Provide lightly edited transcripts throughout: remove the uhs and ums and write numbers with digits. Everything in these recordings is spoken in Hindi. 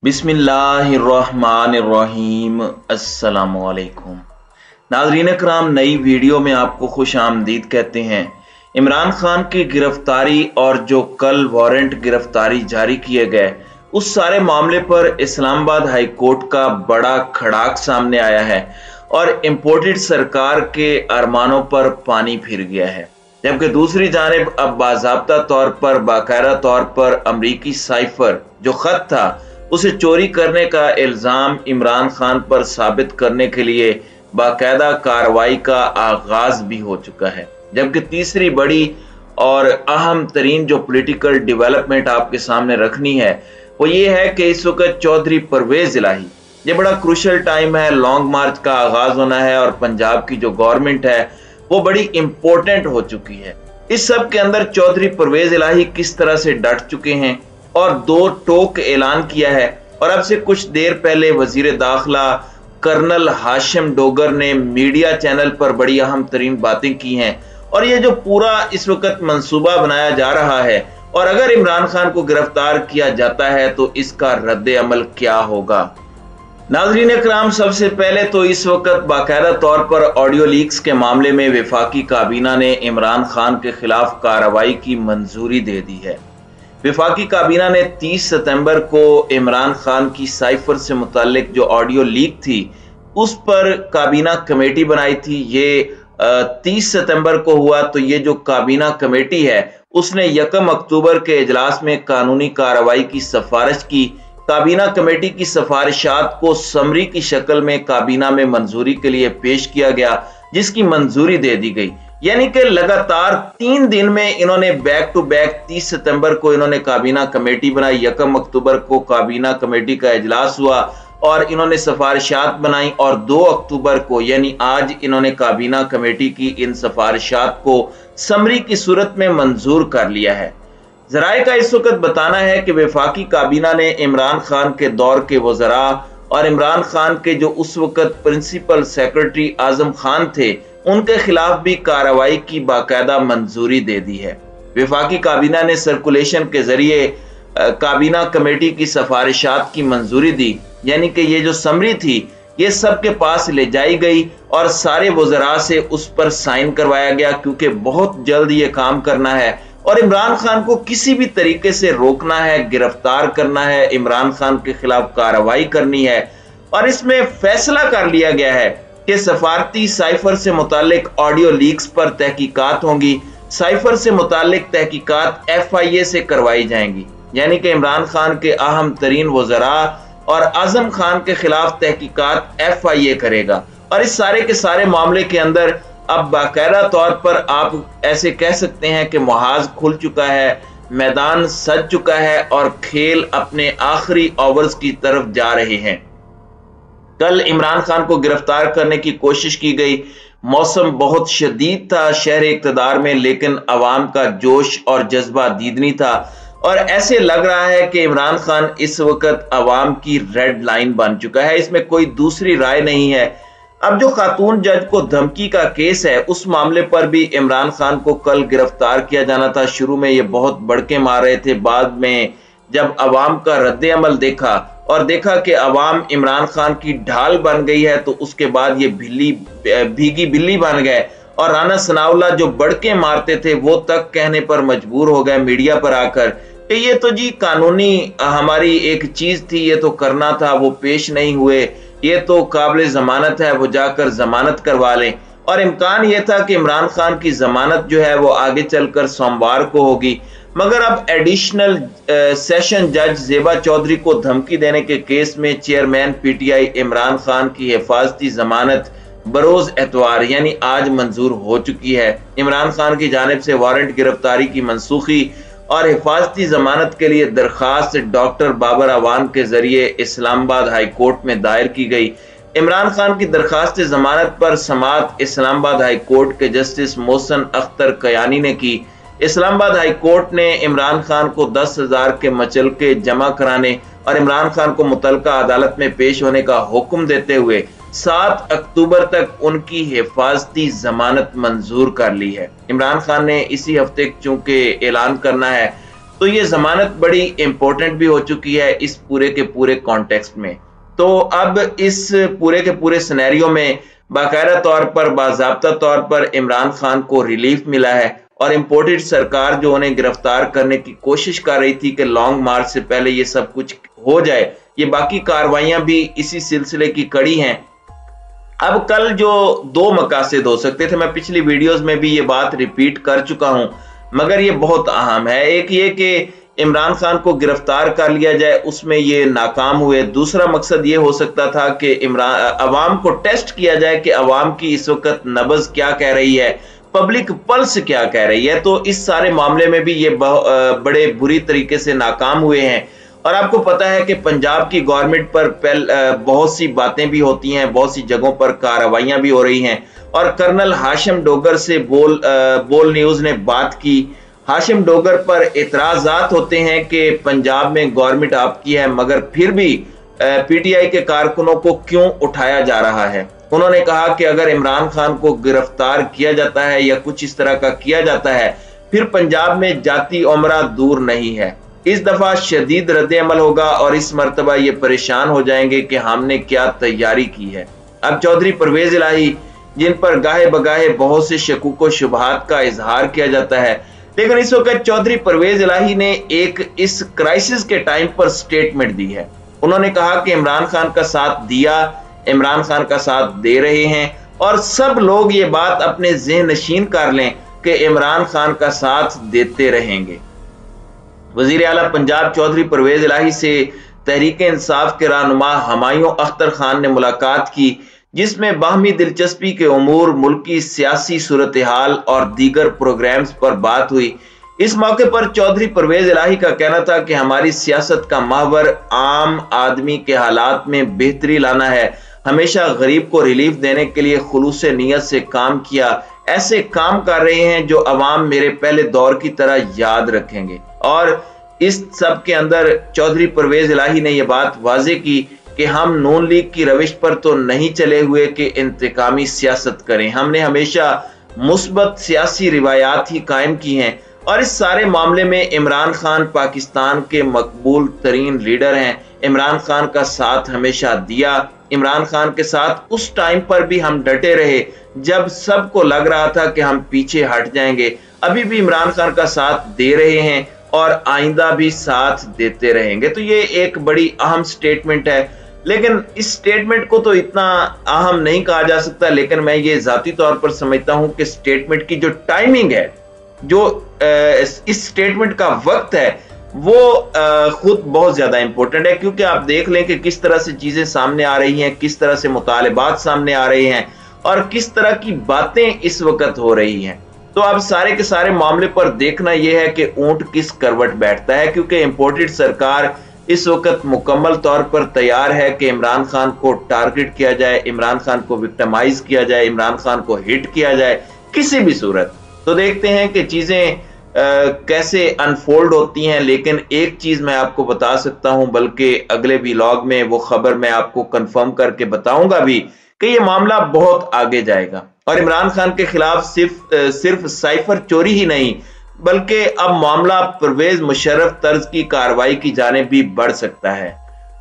बिस्मिल्लाहिर्रहमानिर्रहीम। अस्सलामुअलैकुम नाज़रीन कराम, नई वीडियो में आपको खुश आमदीद कहते हैं। इमरान खान की गिरफ्तारी और जो कल वारंट गिरफ्तारी जारी किए गए, उस सारे मामले पर इस्लामाबाद हाई कोर्ट का बड़ा खड़ाक सामने आया है और इम्पोर्टेड सरकार के अरमानों पर पानी फिर गया है। जबकि दूसरी जानिब अब बाज़ाब्ता तौर पर, बाकायदा तौर पर अमरीकी साइफर जो खत था उसे चोरी करने का इल्ज़ाम इमरान खान पर साबित करने के लिए बाकायदा कार्रवाई का आगाज भी हो चुका है। जबकि तीसरी बड़ी और अहम तरीन जो पॉलिटिकल डेवलपमेंट आपके सामने रखनी है वो ये है कि इस वक्त चौधरी परवेज इलाही, ये बड़ा क्रूशल टाइम है, लॉन्ग मार्च का आगाज होना है और पंजाब की जो गवर्नमेंट है वो बड़ी इंपॉर्टेंट हो चुकी है। इस सब के अंदर चौधरी परवेज इलाही किस तरह से डट चुके हैं और दो टोक ऐलान किया है। और अब से कुछ देर पहले वजीर दाखिला कर्नल हाशिम डोगर ने मीडिया चैनल पर बड़ी अहम तरीन बातें की हैं। और ये जो पूरा इस वक्त मंसूबा बनाया जा रहा है और अगर इमरान खान को गिरफ्तार किया जाता है तो इसका रद्द अमल क्या होगा। नाज़रीन इकराम, सबसे पहले तो इस वक्त बाकायदा तौर पर ऑडियो लीक्स के मामले में वफाकी काबीना ने इमरान खान के खिलाफ कार्रवाई की मंजूरी दे दी है। वफाकी काबीना ने 30 सितंबर को इमरान खान की साइफर से मुतालिक जो ऑडियो लीक थी उस पर काबीना कमेटी बनाई थी। ये 30 सितंबर को हुआ। तो ये जो काबीना कमेटी है उसने 1 अक्टूबर के इजलास में कानूनी कार्रवाई की सिफारिश की। काबीना कमेटी की सिफारिशात को समरी की शक्ल में काबीना में मंजूरी के लिए पेश किया गया, जिसकी मंजूरी दे दी गई। यानी कि लगातार 3 दिन में इन्होंने बैक टू बैक 30 सितंबर को इन्होंने काबीना कमेटी बनाई, 1 अक्टूबर को काबीना कमेटी का इजलास हुआ और इन्होंने सिफारिशात बनाई और 2 अक्टूबर को यानी आज इन्होंने काबीना कमेटी की इन सिफारिशात को समरी की सूरत में मंजूर कर लिया है। जराए का इस वक्त बताना है कि वफाकी काबीना ने इमरान खान के दौर के वज़रा और इमरान खान के जो उस वक्त प्रिंसिपल सेक्रेटरी आजम खान थे उनके खिलाफ भी कार्रवाई की बाकायदा मंजूरी दे दी है। वफाकी काबीना ने सर्कुलेशन के जरिए काबीना कमेटी की सिफारिशात की मंजूरी दी, यानी कि ये जो समरी थी ये सबके पास ले जाई गई और सारे वज़रा से उस पर साइन करवाया गया, क्योंकि बहुत जल्द ये काम करना है और इमरान खान को किसी भी तरीके से रोकना है, गिरफ्तार करना है, इमरान खान के खिलाफ कार्रवाई करनी है। और इसमें फैसला कर लिया गया है कि सफारती साइफर से मुतालिक ऑडियो लीक्स पर तहकीकात होंगी। साइफर से मुतालिक तहकीकात FIA से करवाई जाएंगी, यानी कि इमरान खान के अहम तरीन वज़रा और आजम खान के खिलाफ तहकीकात FIA करेगा। और इस सारे के सारे मामले के अंदर अब बाकायदा तौर पर आप ऐसे कह सकते हैं कि मुहाज खुल चुका है, मैदान सज चुका है और खेल अपने आखिरी ओवर्स की तरफ जा रहे हैं। कल इमरान खान को गिरफ्तार करने की कोशिश की गई, मौसम बहुत शदीद था शहर इक़्तिदार में, लेकिन अवाम का जोश और जज्बा दीदनी था और ऐसे लग रहा है कि इमरान खान इस वक्त अवाम की रेड लाइन बन चुका है। इसमें कोई दूसरी राय नहीं है। अब जो खातून जज को धमकी का केस है उस मामले पर भी इमरान खान को कल गिरफ्तार किया जाना था। शुरू में ये बहुत भड़के मार रहे थे, बाद में जब अवाम का रद्द अमल देखा और देखा कि अवाम इमरान खान की ढाल बन गई है तो उसके बाद ये भीगी बिल्ली बन गए और राना सनाउल्लाह जो भड़के मारते थे वो तक कहने पर मजबूर हो गए मीडिया पर आकर कि ये तो जी कानूनी हमारी एक चीज थी, ये तो करना था, वो पेश नहीं हुए, ये तो काबिल जमानत है, वो जाकर जमानत करवा लें। और इम्कान ये था कि इमरान खान की जमानत जो है वो आगे चलकर सोमवार को होगी, मगर अब एडिशनल सेशन जज ज़ेबा चौधरी को धमकी देने के केस में चेयरमैन PTI इमरान खान की हिफाजती जमानत बरोज एतवार यानी आज मंजूर हो चुकी है। इमरान खान की जानिब से वारंट गिरफ्तारी की मनसूखी और हिफाजती जमानत के लिए दरखास्त डॉक्टर बाबर अवान के जरिए इस्लामाबाद हाई कोर्ट में दायर की गई। इमरान खान की दरखास्त जमानत पर समाअत इस्लामाबाद हाई कोर्ट के जस्टिस मोहसन अख्तर कयानी ने की। इस्लामाबाद हाई कोर्ट ने इमरान खान को 10,000 के मचलके जमा कराने और इमरान खान को मुतलका अदालत में पेश होने का हुक्म देते हुए 7 अक्टूबर तक उनकी हिफाजती जमानत मंजूर कर ली है। इमरान खान ने इसी हफ्ते चूंकि ऐलान करना है तो ये जमानत बड़ी इंपॉर्टेंट भी हो चुकी है इस पूरे के पूरे कॉन्टेक्स्ट में। तो अब इस पूरे के पूरे सिनेरियो में बाकायदा तौर पर, बाज़ाब्ता तौर पर इमरान खान को रिलीफ मिला है और इंपोर्टेड सरकार जो उन्हें गिरफ्तार करने की कोशिश कर रही थी कि लॉन्ग मार्च से पहले ये सब कुछ हो जाए, ये बाकी कार्रवाइयां भी इसी सिलसिले की कड़ी हैं। अब कल जो दो मकासद हो सकते थे, मैं पिछली वीडियोस में भी ये बात रिपीट कर चुका हूं, मगर ये बहुत अहम है। एक ये कि इमरान खान को गिरफ्तार कर लिया जाए, उसमें ये नाकाम हुए। दूसरा मकसद ये हो सकता था कि अवाम को टेस्ट किया जाए कि अवाम की इस वक्त नब्ज क्या कह रही है, पब्लिक पल्स क्या कह रही है। तो इस सारे मामले में भी ये बड़े बुरी तरीके से नाकाम हुए हैं। और आपको पता है कि पंजाब की गवर्नमेंट पर बहुत सी बातें भी होती हैं, बहुत सी जगहों पर कार्रवाइयां भी हो रही हैं। और कर्नल हाशिम डोगर से बोल न्यूज ने बात की। हाशिम डोगर पर एतराजात होते हैं कि पंजाब में गवर्नमेंट आपकी है, मगर फिर भी पीटीआई के कारकुनों को क्यों उठाया जा रहा है। उन्होंने कहा कि अगर इमरान खान को गिरफ्तार किया जाता है या कुछ इस तरह का किया जाता है, फिर पंजाब में जाती उमरा दूर नहीं है। इस दफा शदीद रद्द-ए-अमल होगा और इस मर्तबा ये परेशान हो जाएंगे कि हमने क्या तैयारी की है। अब चौधरी परवेज इलाही, जिन पर गाहे बगाहे बहुत से शकूक व शुबहात का इजहार किया जाता है, लेकिन इस वक्त चौधरी परवेज इलाही ने एक इस क्राइसिस के टाइम पर स्टेटमेंट दी है। उन्होंने कहा कि इमरान खान का साथ दिया, इमरान खान का साथ दे रहे हैं और सब लोग ये बात अपने ज़हन नशीन कर लें कि इमरान खान का साथ देते रहेंगे। वजीर आला पंजाब चौधरी परवेज इलाही से तहरीक इंसाफ के रहनुमा हमायूं अख्तर खान ने मुलाकात की, जिसमें बाहमी दिलचस्पी के उमूर, मुल्की सियासी सूरत हाल और दीगर प्रोग्राम्स पर बात हुई। इस मौके पर चौधरी परवेज इलाही का कहना था कि हमारी सियासत का महवर आम आदमी के हालात में बेहतरी लाना है। हमेशा गरीब को रिलीफ देने के लिए खुलूस नीयत से काम किया। ऐसे काम कर रहे हैं जो अवाम मेरे पहले दौर की तरह याद रखेंगे। और इस सब के अंदर चौधरी परवेज इलाही ने यह बात वाजे की कि हम नून लीग की रविश पर तो नहीं चले हुए कि इंतकामी सियासत करें। हमने हमेशा मुस्बत सियासी रिवायात ही कायम की हैं और इस सारे मामले में इमरान खान पाकिस्तान के मकबूल तरीन लीडर हैं। इमरान खान का साथ हमेशा दिया। इमरान खान के साथ उस टाइम पर भी हम डटे रहे जब सबको लग रहा था कि हम पीछे हट जाएंगे। अभी भी इमरान खान का साथ दे रहे हैं और आइंदा भी साथ देते रहेंगे। तो ये एक बड़ी अहम स्टेटमेंट है, लेकिन इस स्टेटमेंट को तो इतना अहम नहीं कहा जा सकता। लेकिन मैं ये जाती तौर पर समझता हूं कि स्टेटमेंट की जो टाइमिंग है, जो इस स्टेटमेंट का वक्त है, वो खुद बहुत ज्यादा इंपॉर्टेंट है। क्योंकि आप देख लें कि किस तरह से चीजें सामने आ रही हैं, किस तरह से मुतालिबात सामने आ रहे हैं और किस तरह की बातें इस वक्त हो रही हैं। तो अब सारे के सारे मामले पर देखना यह है कि ऊंट किस करवट बैठता है। क्योंकि इंपोर्टेड सरकार इस वक्त मुकम्मल तौर पर तैयार है कि इमरान खान को टारगेट किया जाए, इमरान खान को विक्टिमाइज किया जाए, इमरान खान को हिट किया जाए किसी भी सूरत। तो देखते हैं कि चीजें कैसे अनफोल्ड होती हैं। लेकिन एक चीज मैं आपको बता सकता हूं, बल्कि अगले व्लॉग में वो खबर मैं आपको कंफर्म करके बताऊंगा भी, कि ये मामला बहुत आगे जाएगा और इमरान खान के खिलाफ सिर्फ साइफर चोरी ही नहीं, बल्कि अब मामला परवेज मुशर्रफ तर्ज की कार्रवाई की जानिब भी बढ़ सकता है।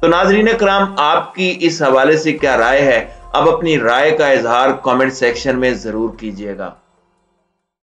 तो नाजरीन कराम, आपकी इस हवाले से क्या राय है? अब अपनी राय का इजहार कमेंट सेक्शन में जरूर कीजिएगा।